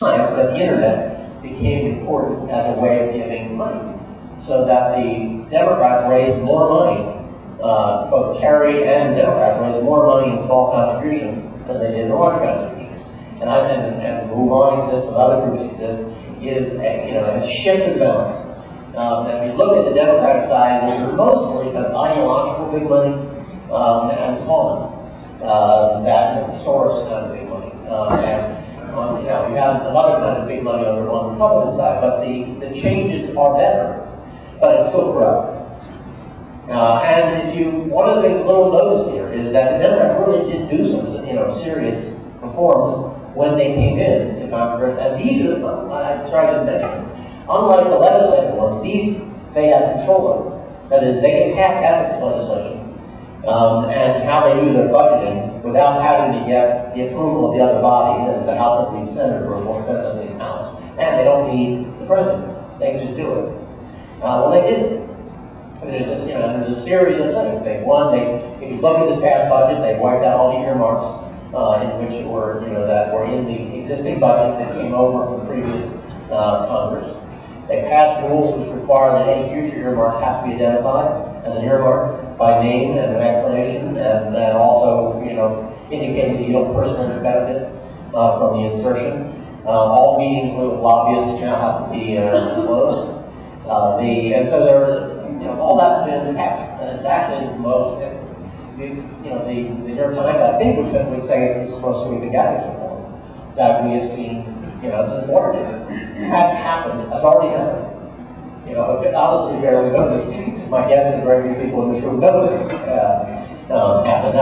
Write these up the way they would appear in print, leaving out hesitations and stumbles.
time that the internet became important as a way of giving money, so that the Democrats raised more money, both Kerry and Democrats raised more money in small contributions than they did in large contributions. And Move On exists and other groups exist, has shifted the balance. And if you look at the Democratic side, it's mostly kind of ideological big money and small money, that source kind of big money. We have another kind of big money on the Republican side, but the changes are better, but it's still corrupt. One of the things a little noticed here is that the Democrats really did do some, serious reforms when they came in to Congress, and these are, I'm sorry to mention, unlike the legislative ones, these they have control over. That is, they can pass ethics legislation and how they do their budgeting without having to get the approval of the other body. That is, the House doesn't need Senate approval, the Senate doesn't need the House, and they don't need the President. They can just do it. Well, they didn't. There's just, there's a series of things. If you look at this past budget, they wiped out all the earmarks in which were, that were in the existing budget that came over from the previous Congress. They passed rules which require that any future earmarks have to be identified as an earmark by name and an explanation, and also, indicating that you don't personally benefit from the insertion. All meetings with lobbyists now have to be disclosed. And so there's, all that's been kept, and it's actually most, the New York Times, I think, would say it's the most sweeping ethics reform that we have seen, since Watergate. It has happened, has already happened. Obviously barely noticed, because my guess is very few people in this room know that happened.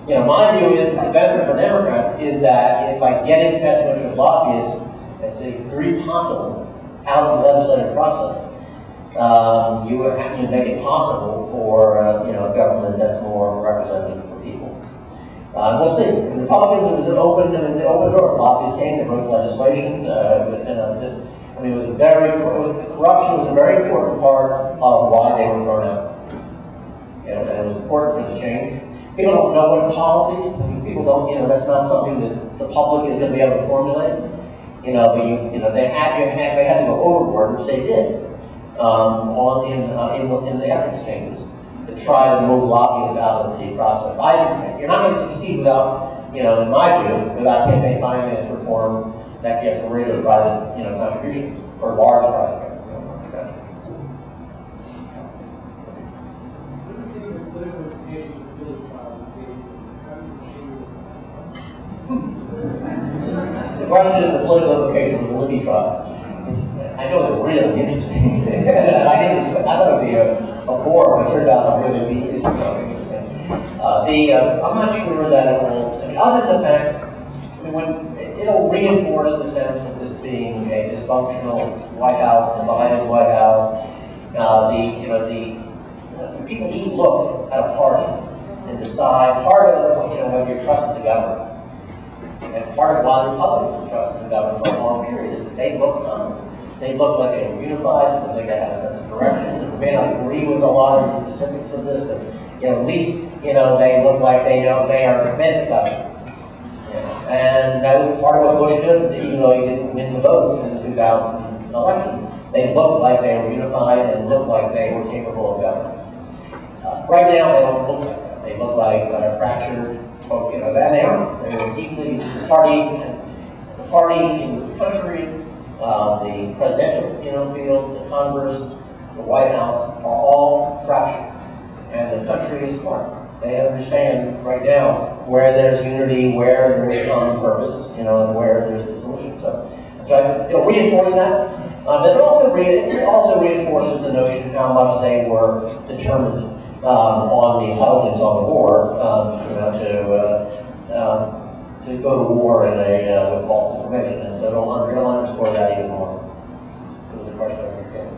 Now, my view is the benefit for Democrats is that by getting special interest lobbyists, to the degree possible, out of the legislative process, you would have to make it possible for a government that's more representative for people. We'll see. The Republicans, it was an open door. Lobbyists came, they wrote legislation. Corruption was a very important part of why they were thrown out. And it was important for the change. People don't know what policies. People don't. That's not something that the public is going to be able to formulate. They had to go overboard, which they did. In the ethics changes to try to move lobbyists out of the process. You're not going to succeed without, in my view, without campaign finance reform that gets rid of private, contributions or large private contributions. The question is the political implications of the Libby trial. I know it's really interesting. I thought it would be a bore, but it turned out to really be interesting. I'm not sure that it will, other than the fact, it'll reinforce the sense of this being a dysfunctional White House, divided White House. The people do look at a party and decide part of whether you're trusted the government. And part of why the Republicans trusted the government for a long period is that they look common. They look like they were unified, so they had a sense of direction. They may not agree with a lot of the specifics of this, but at least they look like they know they are committed to government. And that was part of what Bush did, even though he didn't win the votes in the 2000 election. They looked like they were unified and looked like they were capable of government. Right now, they don't look like that. They look like fractured folk, and they are. They're deeply the party in the country. The presidential field, the Congress, the White House are all fractured, and the country is smart. They understand right now where there's unity, where there's common purpose, and where there's dissolution. So it'll reinforce that. But it also reinforces the notion how much they were determined on the intelligence on the war, to go to war in with false information, and so it'll underscore that even more. It was a question of your case.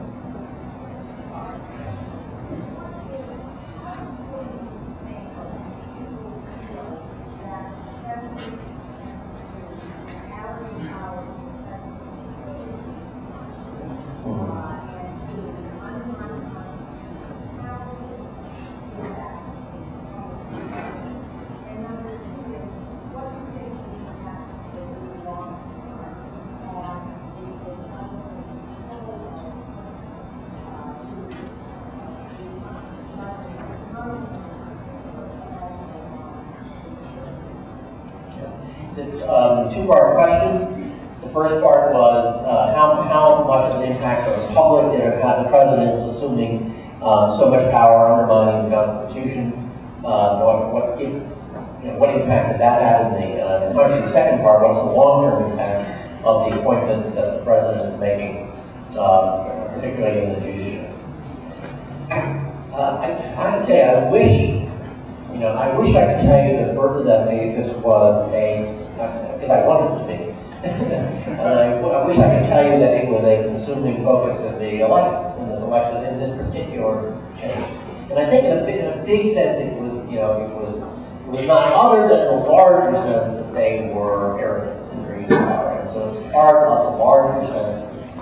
a two-part question. The first part was how much of an impact on the public did the president's assuming so much power, undermining the Constitution. What impact did that have in the country? The second part, what's the long-term impact of the appointments that the president is making, particularly in the judiciary? I have to tell you, I wish I could tell you that this was because I wanted it to be. And I wish I could tell you that it was a consuming focus in this election, in this particular change. And I think in a big sense it was not other than the larger sense that they were arrogant in their use of power. And so it's part of the larger sense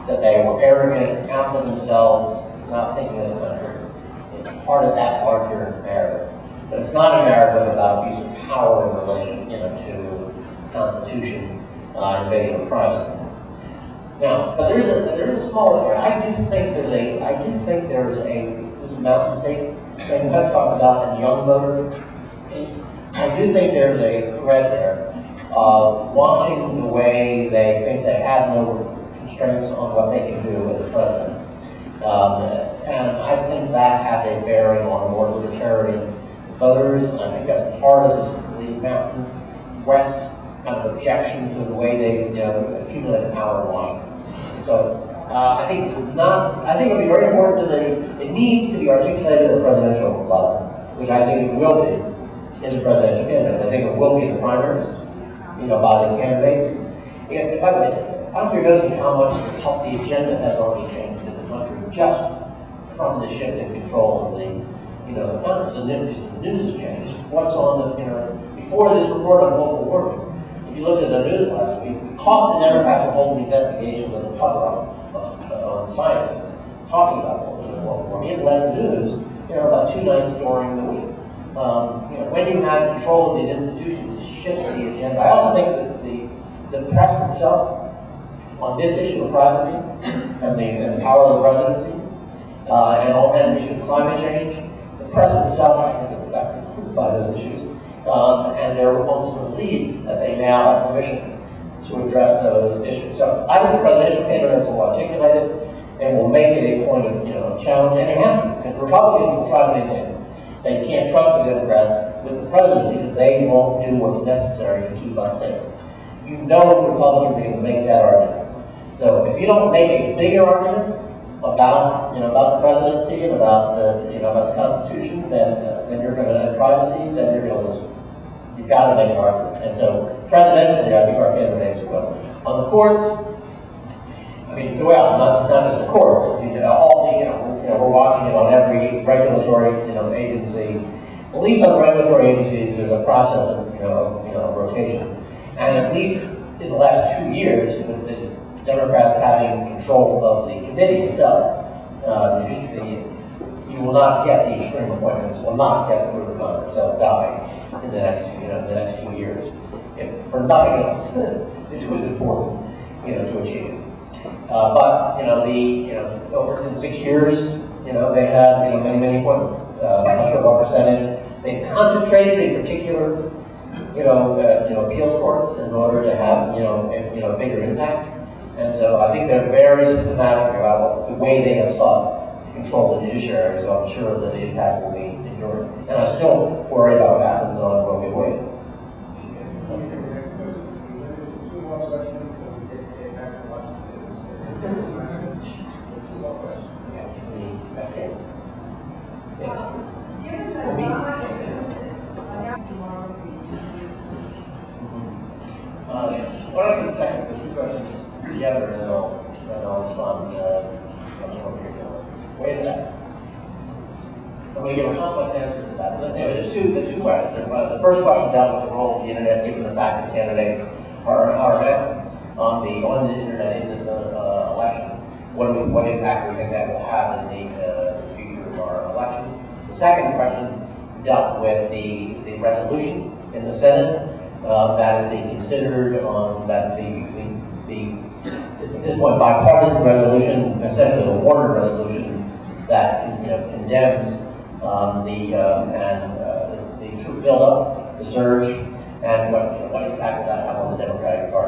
that they were arrogant, out of themselves, not thinking of the country. It's part of that larger narrative. But it's not a narrative about use of power in relation, to the Constitution, invading of privacy. Now, but there's a smaller story. I do think there's this Mountain State thing we have talked about in the young voter case. I do think there's a thread there of watching the way they think they have no constraints on what they can do as a president. And I think that has a bearing on more libertarian voters. I think that's part of the Mountain West kind of objection to the way they accumulated power in Washington. So it's, I think it'll be very important it needs to be articulated at the presidential level, which I think it will be in the presidential candidates. I think it will be in the primaries, by the candidates. By the way, I don't know if you're noticing how much the agenda has already changed in the country just from the shift in control of the Congress. The news has changed. What's on before this report on global warming? If you looked at the news last week, it cost the Democrats a whole investigation with a cover-up of scientists talking about global warming. It led the news, about 2 nights during the week. When you have control of these institutions, it shifts the agenda. I also think that the press itself on this issue of privacy and the power of the presidency and the issue of climate change, the press itself, I think, is affected by those issues. And they're almost relieved that they now have permission to address those issues. So I think the presidential candidates will articulate it and will make it a point of challenge, and it has to, because Republicans will try to maintain it. They can't trust the Democrats with the presidency because they won't do what's necessary to keep us safe. Republicans are going to make that argument. So if you don't make a bigger argument about the presidency and about the Constitution, then you're going to privacy, then you're going to lose. You've got to make an argument. And so presidentially, I think our candidates will. On the courts, throughout, not just the courts. We're watching it on every regulatory agency. At least on the regulatory agencies, there's a process of rotation. And at least in the last 2 years, with the Democrats having control of the committee itself, you will not get the extreme appointments, will not get through the Congress. They'll die in the next 2 years. If for nothing else, this was important, to achieve. But over in 6 years, they had many appointments. I'm not sure what percentage. They concentrated in particular, appeals courts in order to have a bigger impact. And so I think they're very systematic about the way they have sought to control the judiciary. So I'm sure that the impact will be enduring. And I still worry about what happens on Roe v. Wade. Why don't I can second the 2 questions together and then I'll respond Wait a second. I'm going to give a complex answer to that. There's two questions. The first question dealt with the role of the internet, given the fact that candidates are on the internet in this election. What impact do we think that will have in the future of our election? The second question dealt with the resolution in the Senate that is being considered on that at this point bipartisan resolution, essentially a Warner resolution that condemns the troop buildup, the surge, and what impact will that have on the Democratic Party.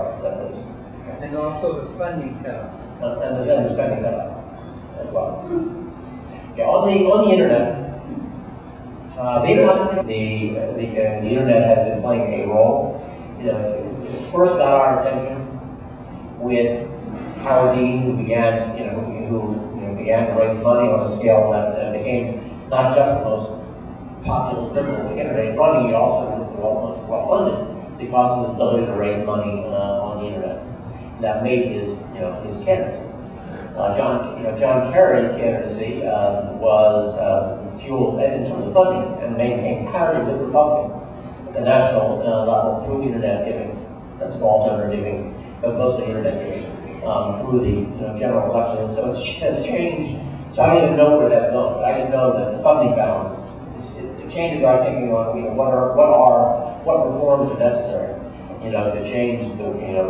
And also the funding cut. And the spending cut as well. Okay, on the internet, the internet has been playing a role. You know, it first got our attention with Howard Dean, who began to raise money on a scale that became not just the most popular criminal the internet running, he also was the most well-funded because of his ability to raise money on the internet. That made his candidacy. John Kerry's candidacy was fueled in terms of funding and maintained parity with Republicans at the national level through internet giving, and small donor giving, but mostly internet giving through the general election. So it has changed. So I don't even know where that's going. But I just know that the funding balance, it changes our thinking on what reforms are necessary, to change the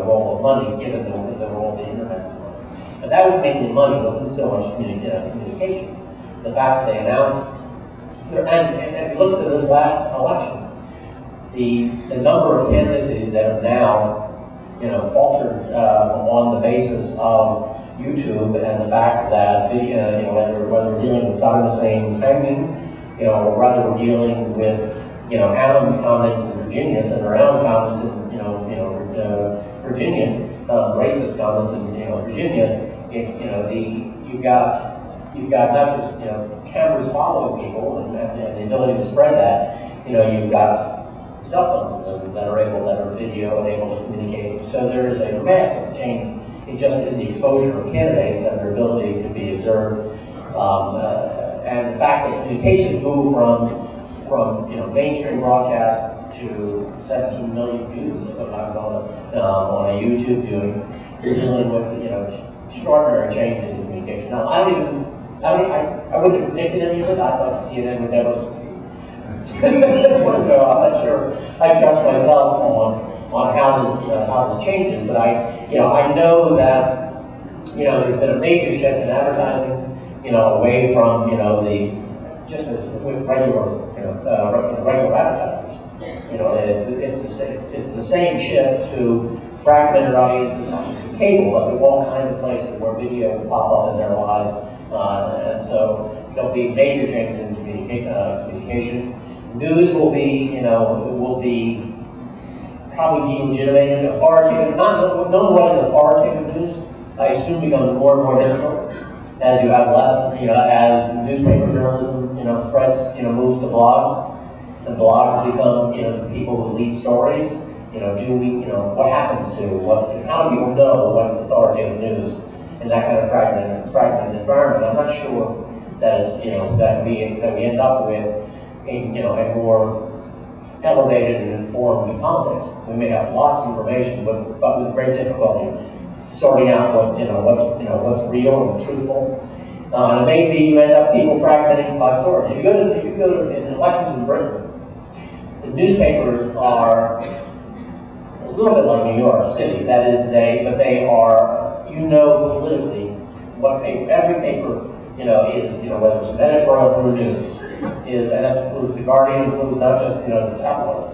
role of money given the role of the internet. But that was mainly money, wasn't so much communication. The fact that they announced, and if you look at this last election, the number of candidacies that have now, faltered on the basis of YouTube and the fact that whether we're dealing with Saddam Hussein's hanging, or whether we're dealing with Allen's comments in Virginia, Senator Allen's comments in Virginia, racist comments in Virginia. You've got not just cameras following people and the ability to spread that. You've got cell phones that are video and able to communicate. So there is a massive change in the exposure of candidates and their ability to be observed, and the fact that communications move from mainstream broadcast to 17 million views. That's what I was on a YouTube viewing. You're dealing with extraordinary changes in communication. Now I wouldn't have predicted any of it. I thought CNN would never succeed. So I'm not sure I trust myself on how this changes, but I know that there's been a major shift in advertising, away from just as with regular advertisers. It's the same shift to fragmented audiences, not just to cable, but to all kinds of places where video will pop up in their lives, and so there'll be major changes in communication. News will be probably delegitimated. Authoritative, not knowing what is authoritative news, I assume becomes more and more difficult as you have less, as newspaper journalism, spreads, moves to blogs, and blogs become, the people who lead stories. What happens to how do people know what is authoritative news in that kind of fragmented environment? I'm not sure that it's, that we end up with a more elevated and informed economics. We may have lots of information, but with great difficulty sorting out what's real and truthful. And it may be you end up people fragmenting by source. If you go to in elections in Britain, the newspapers are a little bit like New York City. That is, they are politically what paper every paper is whether it's an editorial or news is, and that includes the Guardian, includes not just the tabloids.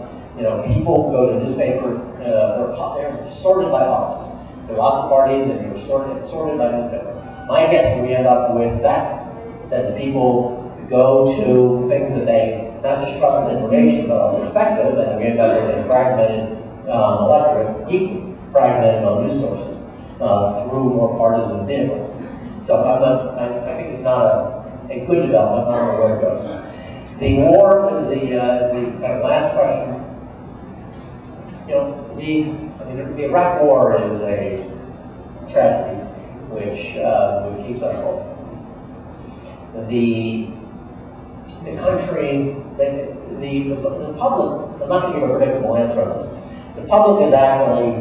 People go to newspapers. They're sorted by politics. There are lots of parties, and you're sorted by newspaper. My guess is we end up with that the people go to things that they not just trust in information, but on perspective, and we end up with a fragmented electorate, deeply fragmented on news sources through more partisan vehicles. So I think it's not a good development. I don't know where it goes. The war is the kind of last question. The Iraq War is a tragedy which keeps unfolding. The country, the public, I'm not going to give a predictable answer on this. The public is actually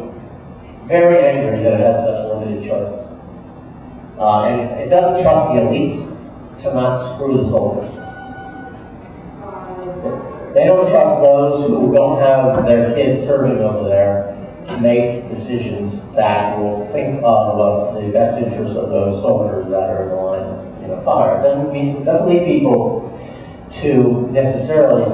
very angry that it has such limited choices. And it doesn't trust the elites to not screw the soldiers. They don't trust those who don't have their kids serving over there to make decisions that will think of what's the best interest of those soldiers that are in the line of fire. It doesn't lead people to necessarily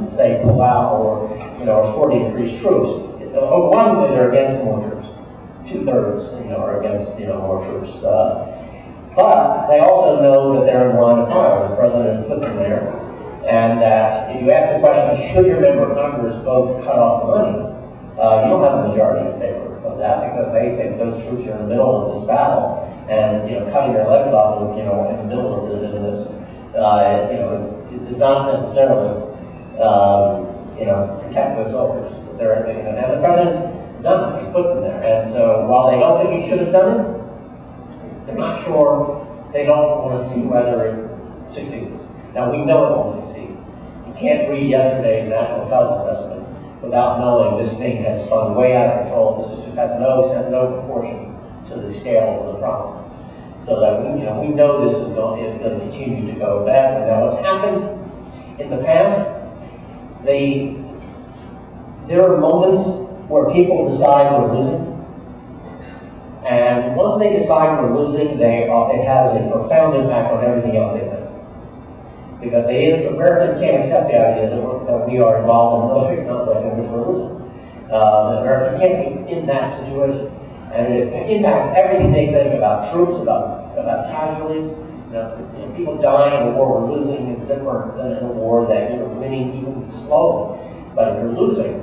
say pull out or support increased troops. Overwhelmingly, they're against more troops. 2/3, are against, more troops. But they also know that they're in line of fire. The president put them there. And that if you ask the question, should your member of Congress vote to cut off the money, you don't have a majority in favor of that because they think those troops are in the middle of this battle. And, cutting their legs off, in the middle of this, it does not necessarily, protect those soldiers. And the president's done it. He's put them there. And so while they don't think he should have done it, they're not sure. They don't want to see whether it succeeds. Now we know it won't succeed. You can't read yesterday's national intelligence estimate without knowing this thing has spun way out of control. This just has no proportion to the scale of the problem. So that we know this is going to continue to go badly. Now what's happened in the past, there are moments where people decide we're losing. And once they decide we're losing, it has a profound impact on everything else they think. Because Americans can't accept the idea that we are involved in a military conflict in which we're losing. Americans can't be in that situation. And it impacts everything they think about troops, about casualties. People dying in a war we're losing is different than in a war that you're winning even slowly. But if you're losing,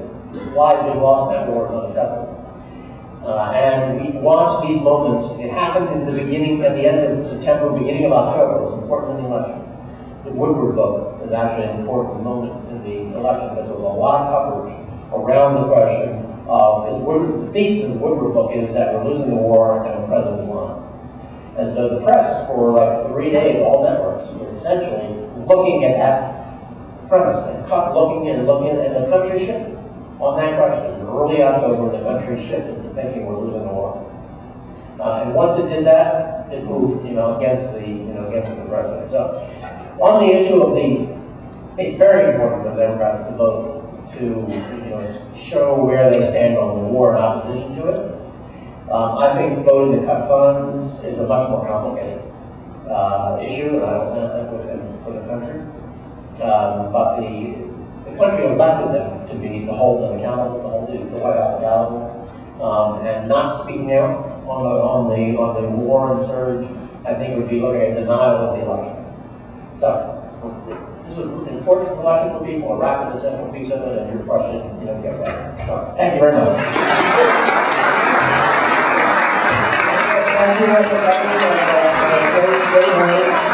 why we lost that war is unacceptable. And we watched these moments. It happened at the end of September, beginning of October. It was important in the election. The Woodward book is actually an important moment in the election because there was a lot of coverage around the question of, the thesis of the Woodward book is that we're losing the war and the president's lying. And so the press, for like 3 days, all networks, was essentially looking at that premise and looking, and the country shifted on that question. In early October, the country shifted to thinking we're losing the war. And once it did that, it moved, against the president. So, on the issue of it's very important for Democrats to vote to, show where they stand on the war in opposition to it. I think voting to cut funds is a much more complicated issue, and I don't think for the country. But the country elected them to hold them accountable, to hold the White House accountable, and not speaking out on the war and surge, I think would be looking at denial of the election. So this is an important election for people. A rapid and simple piece of it, and your question, gets that. So, thank you very much. Thank you very much.